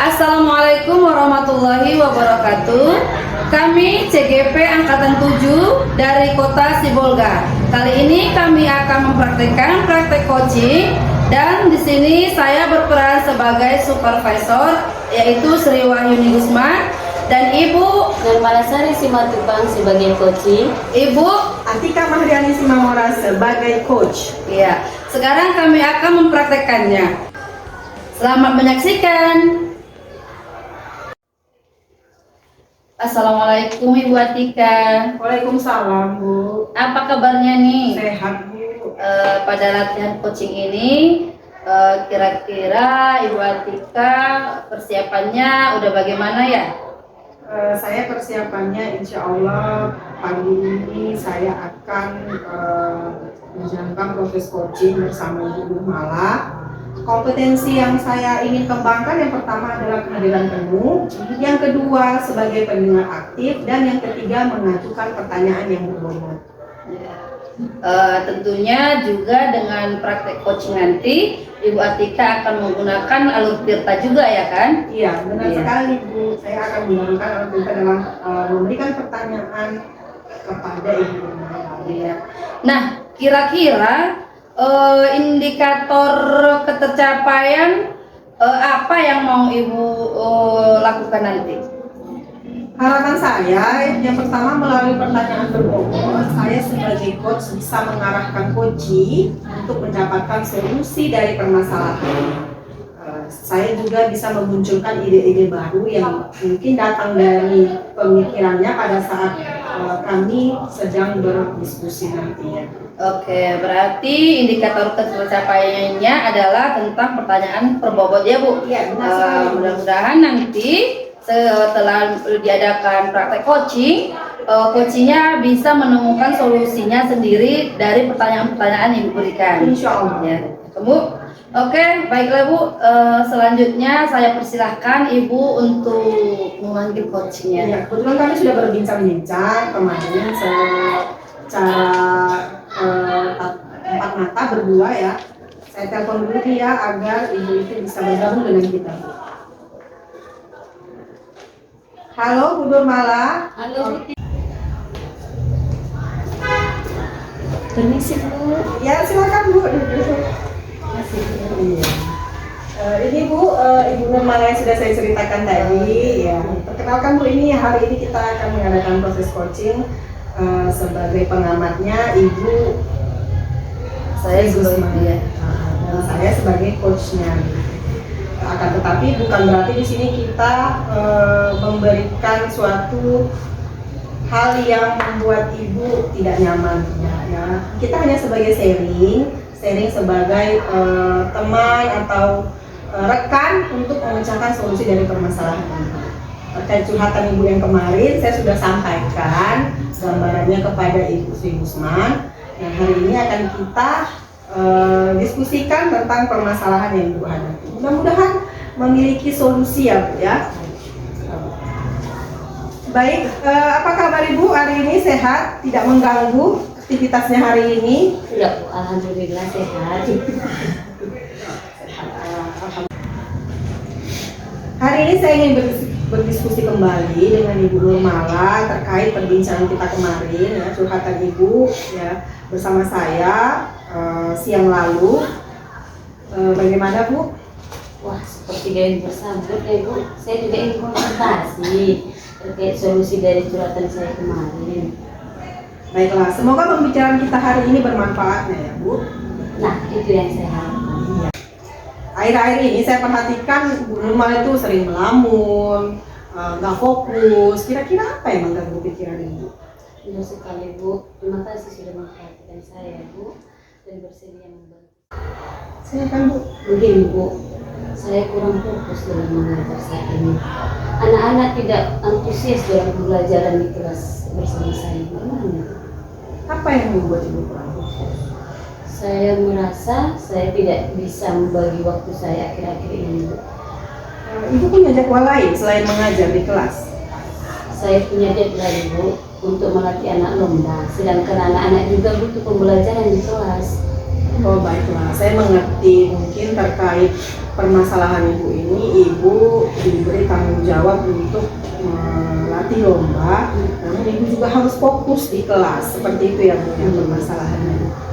Assalamualaikum warahmatullahi wabarakatuh. Kami CGP Angkatan 7 dari Kota Sibolga. Kali ini kami akan mempraktikkan praktek coaching dan di sini saya berperan sebagai supervisor yaitu Sri Wahyuni Gusman dan Ibu Nurmalasari Simatupang sebagai coaching. Ibu Atika Mahriani Simamora sebagai coach. Ya, sekarang kami akan mempraktekkannya. Selamat menyaksikan. Assalamualaikum Ibu Atika. Waalaikumsalam Bu. Apa kabarnya nih? Sehat Bu. Pada latihan coaching ini kira-kira Ibu Atika persiapannya udah bagaimana ya? Saya persiapannya insya Allah pagi ini saya akan menjalankan proses coaching bersama Ibu Mala. Kompetensi yang saya ingin kembangkan yang pertama adalah kehadiran penuh, yang kedua sebagai pendengar aktif, dan yang ketiga mengajukan pertanyaan yang berbobot. Tentunya juga dengan praktek coaching nanti Ibu Atika akan menggunakan alur tirta juga ya kan? Iya, benar Iya. sekali Bu. Saya akan menggunakan alat kita dalam memberikan pertanyaan kepada Ibu Mala. Iya. Nah, kira-kira indikator ketercapaian apa yang mau Ibu lakukan nanti? Harapan saya yang pertama melalui pertanyaan berbobot, saya sebagai coach bisa mengarahkan coaching untuk mendapatkan solusi dari permasalahan. Saya juga bisa memunculkan ide-ide baru yang mungkin datang dari pemikirannya pada saat kami sedang berdiskusi nantinya. Oke, berarti indikator ketercapaiannya adalah tentang pertanyaan berbobot ya Bu? Iya, benar sekali. Mudah-mudahan nanti setelah diadakan praktek coaching, coachingnya bisa menemukan solusinya sendiri dari pertanyaan-pertanyaan yang diberikan. Insya Allah. Ya, Bu. Oke, baiklah Bu. Selanjutnya saya persilahkan Ibu untuk memanggil coachingnya. Ya, kebetulan kami sudah berbincang-bincang kemarin secara empat mata berdua ya. Saya telepon dulu ya agar Ibu itu bisa bergabung dengan kita. Halo Bu Nurmala. Halo Bu. Permisi Bu. Ya silakan Bu. Iya. Ini Bu, Ibu Nurmala yang sudah saya ceritakan tadi. Ya. Perkenalkan Bu, ini hari ini kita akan mengadakan proses coaching sebagai pengamatnya Ibu. Saya sebagai Gusman. Dan saya sebagai coachnya. Akan tetapi bukan berarti di sini kita memberikan suatu hal yang membuat Ibu tidak nyaman ya. Kita hanya sebagai sharing sebagai teman atau rekan untuk memecahkan solusi dari permasalahan ini. Terkait curhatan Ibu yang kemarin saya sudah sampaikan gambarannya kepada Ibu Sri Gusman. Nah, hari ini akan kita diskusikan tentang permasalahan yang Ibu hadapi. Mudah-mudahan memiliki solusi ya Bu ya. Baik, apa kabar Ibu hari ini, sehat? Tidak mengganggu aktivitasnya hari ini? Tidak Bu, alhamdulillah sehat. Hari ini saya ingin berdiskusi kembali dengan Ibu Nurmala terkait perbincangan kita kemarin ya, curhatan Ibu ya bersama saya siang lalu. Bagaimana Bu? Wah, seperti gain bersambut ya Bu. Saya juga ingin konsultasi terkait solusi dari curhatan saya kemarin. Baiklah, semoga pembicaraan kita hari ini bermanfaatnya ya Bu. Nah, itu yang saya harapkan. Iya. Akhir-akhir ini saya perhatikan Bu Nurmala itu sering melamun, nggak fokus. Kira-kira apa yang mengganggu pikiran Ibu? Benar sekali Bu. Terima kasih sudah memperhatikan saya Bu dan bersedia membantu. Silakan Bu. Begini Bu, saya kurang fokus dalam mengajar saat ini. Anak-anak tidak antusias dalam pembelajaran di kelas bersama saya. Bagaimana? Apa yang membuat Ibu kurang fokus? Saya merasa saya tidak bisa membagi waktu saya akhir-akhir ini. Ibu punya jadwal lain selain mengajar di kelas? Saya punya deadline Bu untuk melatih anak lomba, sedangkan anak-anak juga butuh pembelajaran di kelas. Oh baiklah, saya mengerti mungkin terkait permasalahan ibu ini, ibu diberi tanggung jawab untuk melatih lomba, namun ibu juga harus fokus di kelas. Seperti itu ya Bu, yang permasalahannya.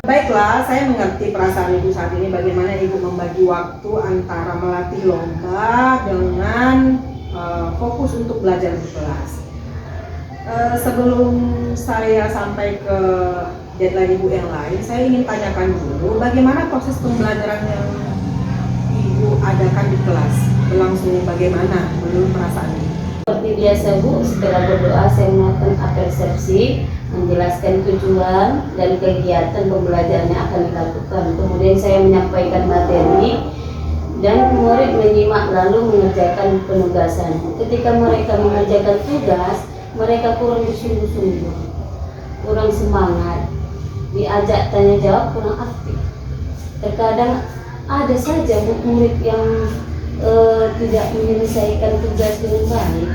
Baiklah, saya mengerti perasaan ibu saat ini, bagaimana ibu membagi waktu antara melatih lomba dengan fokus untuk belajar di kelas. Sebelum saya sampai ke deadline ibu yang lain, saya ingin tanyakan dulu bagaimana proses pembelajaran yang ibu adakan di kelas, berlangsung bagaimana menurut perasaan ibu? Seperti biasa Bu, setelah berdoa saya melakukan persepsi, menjelaskan tujuan dan kegiatan pembelajaran yang akan dilakukan. Kemudian saya menyampaikan materi dan murid menyimak lalu mengerjakan penugasan. Ketika mereka mengerjakan tugas, mereka kurang bersungguh-sungguh, kurang semangat, diajak tanya jawab kurang aktif. Terkadang ada saja murid yang tidak menyelesaikan tugas dengan baik.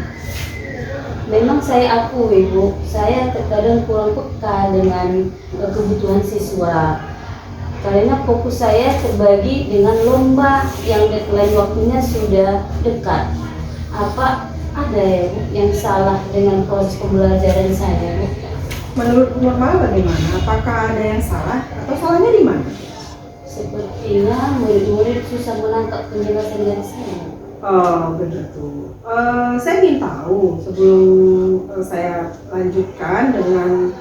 Memang saya akui Bu, saya terkadang kurang peka dengan kebutuhan siswa. Karena fokus saya terbagi dengan lomba yang deadline waktunya sudah dekat. Apa ada ya Bu, yang salah dengan proses pembelajaran saya Bu? Menurut normal bagaimana? Apakah ada yang salah atau salahnya di mana? Sepertinya murid-murid susah menangkap penjelasan dari saya. Oh begitu. Saya ingin tahu sebelum saya lanjutkan dengan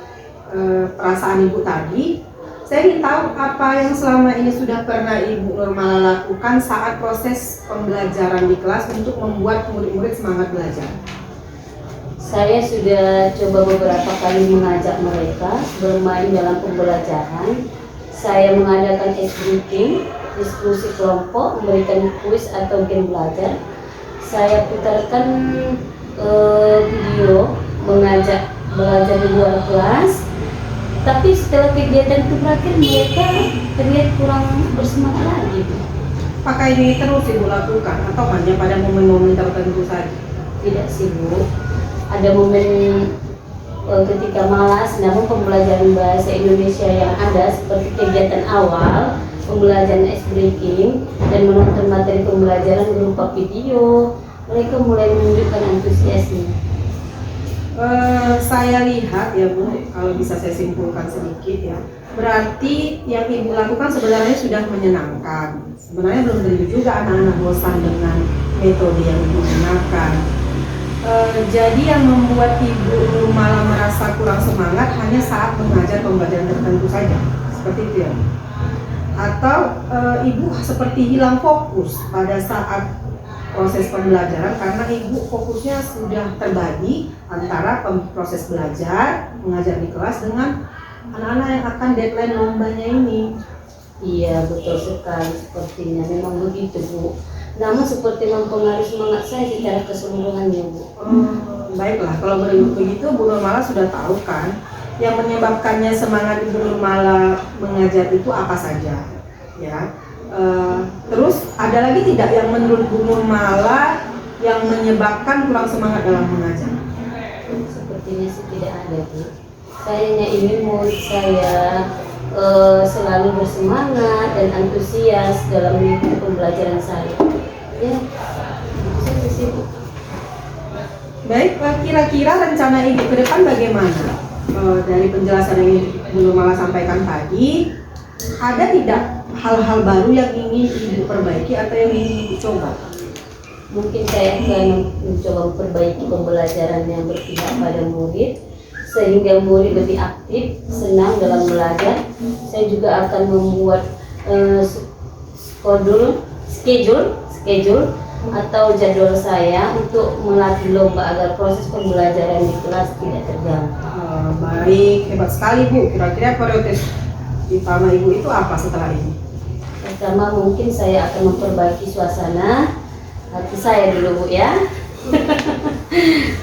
perasaan ibu tadi. Saya ingin tahu apa yang selama ini sudah pernah Ibu Nurmala lakukan saat proses pembelajaran di kelas untuk membuat murid-murid semangat belajar. Saya sudah coba beberapa kali mengajak mereka bermain dalam pembelajaran. Saya mengadakan meeting, diskusi kelompok, memberikan kuis atau game belajar. Saya putarkan video mengajak belajar di luar kelas. Tapi setelah kegiatan itu berakhir, mereka terlihat kurang bersemangat lagi. Apakah ini terus Ibu lakukan atau hanya pada momen-momen tertentu saja? Tidak sih Bu, ada momen ketika malas, namun pembelajaran bahasa Indonesia yang ada seperti kegiatan awal, pembelajaran ice breaking, dan menonton materi pembelajaran berupa video, mereka mulai menunjukkan antusiasme. Saya lihat ya Bu, kalau bisa saya simpulkan sedikit ya, berarti yang Ibu lakukan sebenarnya sudah menyenangkan. Sebenarnya belum tentu juga anak-anak bosan dengan metode yang Ibu gunakan. Jadi yang membuat Ibu malah merasa kurang semangat hanya saat mengajar pembelajaran tertentu saja, seperti itu ya? Atau Ibu seperti hilang fokus pada saat proses pembelajaran karena Ibu fokusnya sudah terbagi antara proses belajar, mengajar di kelas dengan anak-anak yang akan deadline lombanya ini. Iya betul sekali, sepertinya memang begitu Bu. Namun seperti mempengaruhi semangat saya secara keseluruhannya Bu. Baiklah, kalau begitu Bu Nurmala sudah tahu kan yang menyebabkannya semangat Ibu Nurmala mengajar itu apa saja, ya. Terus ada lagi tidak yang menurut Bu Nurmala yang menyebabkan kurang semangat dalam mengajar? Sepertinya sih tidak ada Bu. Saya hanya ingin murid saya selalu bersemangat dan antusias dalam mengikuti pembelajaran saya. Ya, itu saja sih Bu. Baik, kira-kira rencana Ibu ke depan bagaimana? Dari penjelasan yang Ibu Nurmala sampaikan tadi, ada tidak hal-hal baru yang ingin Ibu perbaiki atau yang ingin Ibu coba? Mungkin saya akan mencoba memperbaiki pembelajaran yang berpihak pada murid sehingga murid lebih aktif, senang dalam belajar. Saya juga akan membuat schedule atau jadwal saya untuk melatih lomba agar proses pembelajaran di kelas tidak terganggu. Baik, hebat sekali Bu. Kira-kira prioritas utama Ibu itu apa setelah ini? Pertama mungkin saya akan memperbaiki suasana hati saya dulu Bu ya.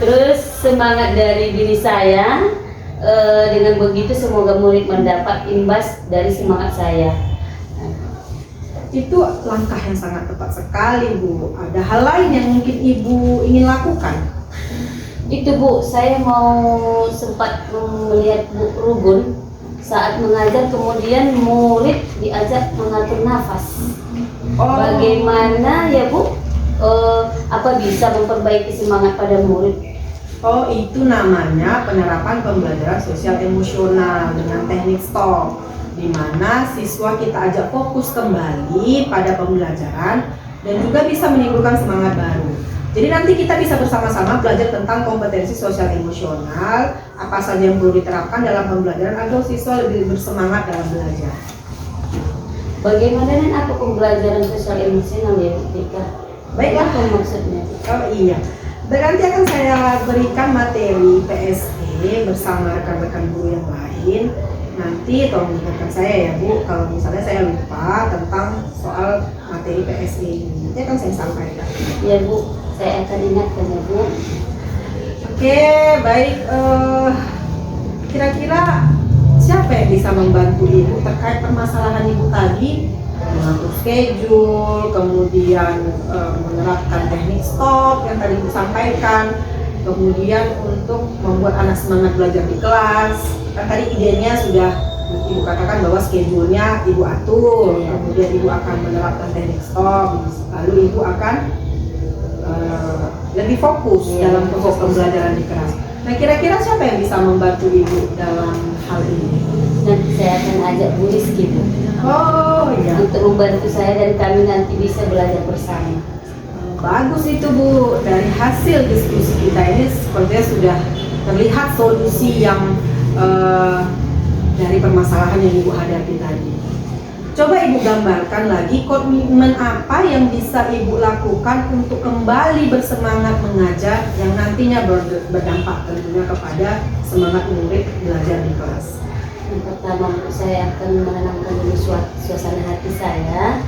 Terus semangat dari diri saya, dengan begitu semoga murid mendapat imbas dari semangat saya. Itu langkah yang sangat tepat sekali Bu. Ada hal lain yang mungkin Ibu ingin lakukan? Itu Bu, saya mau sempat melihat Bu Rugun saat mengajar, kemudian murid diajak mengatur nafas. Oh. Bagaimana ya Bu? Apa bisa memperbaiki semangat pada murid? Oh, itu namanya penerapan pembelajaran sosial emosional dengan teknik STOP, di mana siswa kita ajak fokus kembali pada pembelajaran dan juga bisa menimbulkan semangat baru. Jadi nanti kita bisa bersama-sama belajar tentang kompetensi sosial emosional, apa saja yang perlu diterapkan dalam pembelajaran agar siswa lebih bersemangat dalam belajar. Bagaimana dan apa pembelajaran sosial emosional ya Tika? Baiklah. Apa maksudnya? Oh iya, nanti akan saya berikan materi PSE bersama rekan-rekan guru yang lain. Nanti tolong ingatkan saya ya Bu, kalau misalnya saya lupa tentang soal materi PSE ini, nanti akan saya sampaikan. Ya Bu, saya akan ingatkan ya Bu. Oke, baik. Kira-kira siapa yang bisa membantu Ibu terkait permasalahan Ibu tadi? Mengatur schedule, kemudian menerapkan teknik STOP yang tadi Ibu sampaikan, kemudian untuk membuat anak semangat belajar di kelas. Kan tadi idenya sudah Ibu katakan bahwa schedule-nya Ibu atur, kemudian Ibu akan menerapkan teknik STOP, lalu Ibu akan lebih fokus dalam proses pembelajaran di kelas. Nah, kira-kira siapa yang bisa membantu Ibu dalam hal ini? Nanti saya akan ajak Bu Rizky Bu. Oh iya, Untuk membantu saya dan kami nanti bisa belajar bersama. bagus itu Bu. Dari hasil diskusi kita ini sepertinya sudah terlihat solusi yang dari permasalahan yang Ibu hadapi tadi. Coba Ibu gambarkan lagi komitmen apa yang bisa Ibu lakukan untuk kembali bersemangat mengajar yang nantinya berdampak tentunya kepada semangat murid belajar di kelas. Yang pertama saya akan menenangkan dulu suasana hati saya.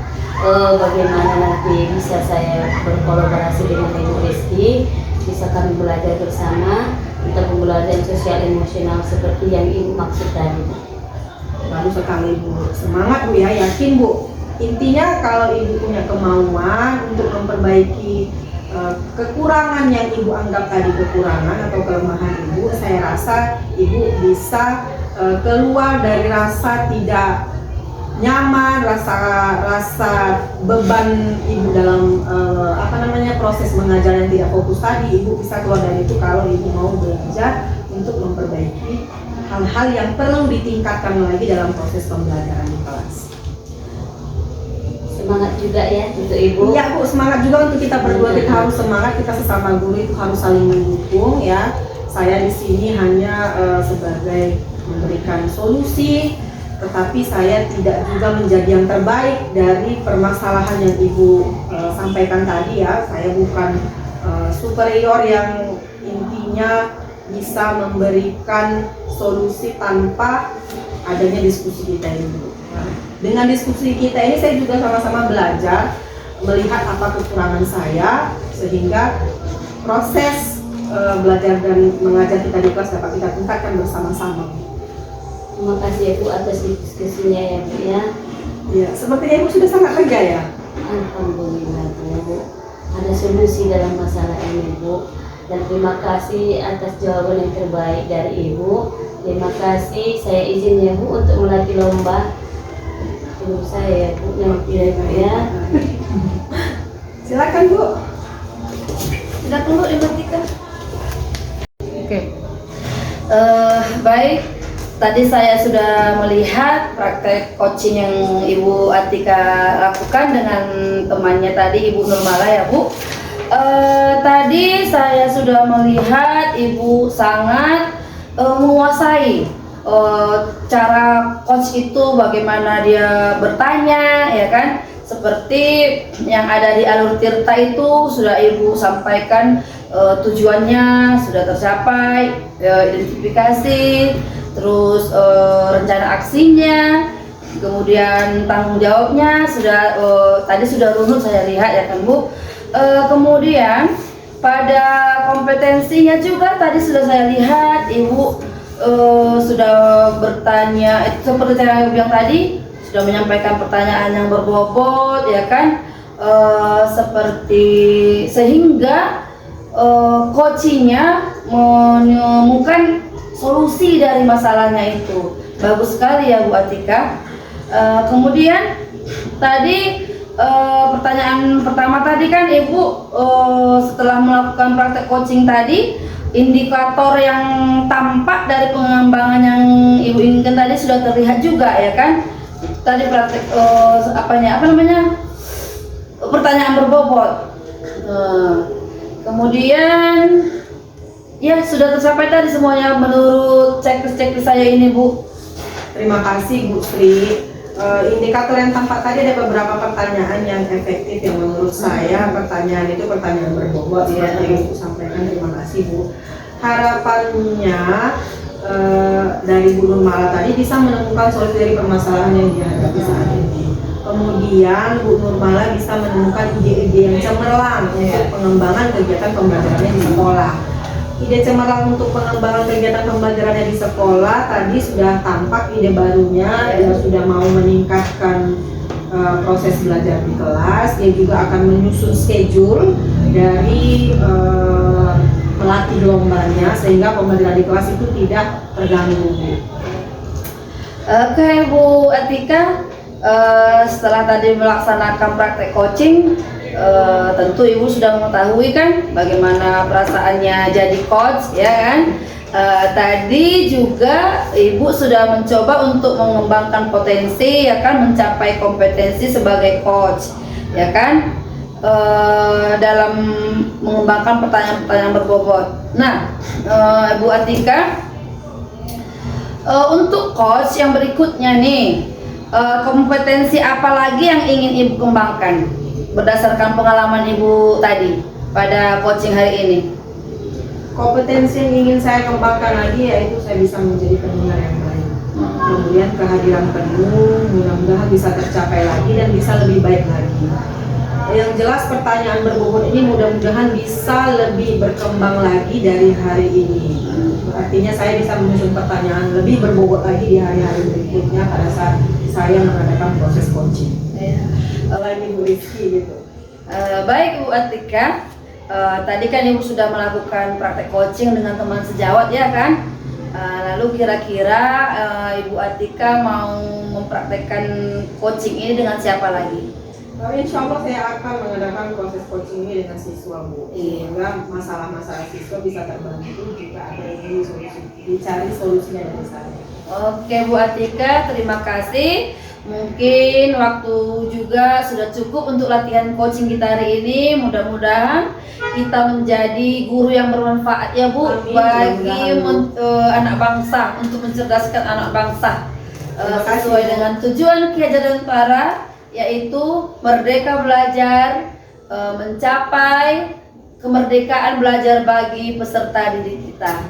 Bagaimana nanti bisa saya berkolaborasi dengan Ibu Rizky, bisa kami belajar bersama tentang pembelajaran sosial emosional seperti yang Ibu maksud tadi. Baru sekali Bu, semangat Bu ya, yakin Bu. Intinya kalau Ibu punya kemauan untuk memperbaiki kekurangan yang Ibu anggap tadi kekurangan atau kelemahan Ibu, saya rasa Ibu bisa keluar dari rasa tidak nyaman, rasa beban Ibu dalam proses mengajar yang tidak fokus tadi. Ibu bisa keluar dari itu kalau Ibu mau belajar untuk memperbaiki hal-hal yang perlu ditingkatkan lagi dalam proses pembelajaran di kelas. Semangat juga ya untuk Ibu. Iya Bu, semangat juga untuk kita berdua. Kita harus semangat, kita sesama guru itu harus saling mendukung ya. Saya di sini hanya sebagai memberikan solusi, tetapi saya tidak juga menjadi yang terbaik dari permasalahan yang Ibu sampaikan tadi ya. Saya bukan superior yang intinya bisa memberikan solusi tanpa adanya diskusi kita ini. Dengan diskusi kita ini saya juga sama-sama belajar melihat apa kekurangan saya sehingga proses belajar dan mengajar kita di kelas dapat kita tingkatkan bersama-sama. Terima kasih ya Bu atas diskusinya ya Bu ya. Ya, sepertinya Ibu sudah sangat lega ya. Alhamdulillah Bu. Ada solusi dalam masalah ini Bu. Dan terima kasih atas jawaban yang terbaik dari Ibu. Terima kasih, saya izin ya Bu untuk melatih lomba. Tunggu saya ya Bu nanti ya Bu ya. Silakan Bu. Tidak perlu dimatikan. Oke. Baik. Tadi saya sudah melihat praktek coaching yang Ibu Atika lakukan dengan temannya tadi Ibu Nurmala ya Bu. Tadi saya sudah melihat Ibu sangat menguasai cara coach itu, bagaimana dia bertanya ya kan, seperti yang ada di Alur Tirta itu sudah Ibu sampaikan tujuannya sudah tercapai, identifikasi, terus rencana aksinya, kemudian tanggung jawabnya sudah tadi sudah runut saya lihat ya kan Bu. Kemudian pada kompetensinya juga tadi sudah saya lihat Ibu sudah bertanya, seperti saya bilang tadi sudah menyampaikan pertanyaan yang berbobot ya kan, seperti sehingga coachingnya menemukan solusi dari masalahnya itu. Bagus sekali ya Bu Atika. Kemudian tadi pertanyaan pertama tadi kan Ibu, setelah melakukan praktek coaching tadi, indikator yang tampak dari pengembangan yang Ibu inginkan tadi sudah terlihat juga ya kan? Tadi praktek apa namanya? Pertanyaan berbobot. Kemudian ya sudah tercapai tadi semuanya menurut checklist saya ini Bu. Terima kasih Bu Sri. Indikator yang tampak tadi ada beberapa pertanyaan yang efektif yang menurut saya pertanyaan itu pertanyaan berbobot seperti yang Ibu sampaikan. Terima kasih Bu. Harapannya dari Bu Nurmala tadi bisa menemukan solusi dari permasalahan yang dihadapi saat ini. Kemudian Bu Nurmala bisa menemukan ide-ide yang cemerlang untuk pengembangan kegiatan pembelajarannya di sekolah. Ide cemerlang untuk pengembangan kegiatan pembelajarannya di sekolah tadi sudah tampak ide barunya, dia sudah mau meningkatkan proses belajar di kelas. Dia juga akan menyusun schedule dari melatih lombanya sehingga pembelajaran di kelas itu tidak terganggu. Oke Bu Atika, setelah tadi melaksanakan praktek coaching, tentu Ibu sudah mengetahui kan bagaimana perasaannya jadi coach ya kan. Tadi juga Ibu sudah mencoba untuk mengembangkan potensi ya kan, mencapai kompetensi sebagai coach ya kan, dalam mengembangkan pertanyaan-pertanyaan berbobot. Nah, Ibu Atika, untuk coach yang berikutnya nih, kompetensi apa lagi yang ingin Ibu kembangkan berdasarkan pengalaman Ibu tadi pada coaching hari ini? Kompetensi yang ingin saya kembangkan lagi yaitu saya bisa menjadi pendengar yang baik. Kemudian kehadiran penuh mudah-mudahan bisa tercapai lagi dan bisa lebih baik lagi. Yang jelas pertanyaan berbobot ini mudah-mudahan bisa lebih berkembang lagi dari hari ini. Artinya saya bisa menyusun pertanyaan lebih berbobot lagi di hari-hari berikutnya pada saat saya mengadakan proses coaching. Selain Ibu Rizky gitu. Baik Bu Atika, tadi kan Ibu sudah melakukan praktek coaching dengan teman sejawat ya kan? Lalu kira-kira Ibu Atika mau mempraktekkan coaching ini dengan siapa lagi? Insya Allah saya akan mengadakan proses coaching ini dengan siswa Bu, sehingga masalah-masalah siswa bisa terbantu jika ada yang dicari solusinya dari saya. Oke Bu Atika, terima kasih. Mungkin waktu juga sudah cukup untuk latihan coaching kita hari ini. Mudah-mudahan kita menjadi guru yang bermanfaat ya Bu. Amin, bagi anak bangsa, untuk mencerdaskan anak bangsa sesuai dengan tujuan Ki Hajar Dewantara, yaitu merdeka belajar, mencapai kemerdekaan belajar bagi peserta didik kita.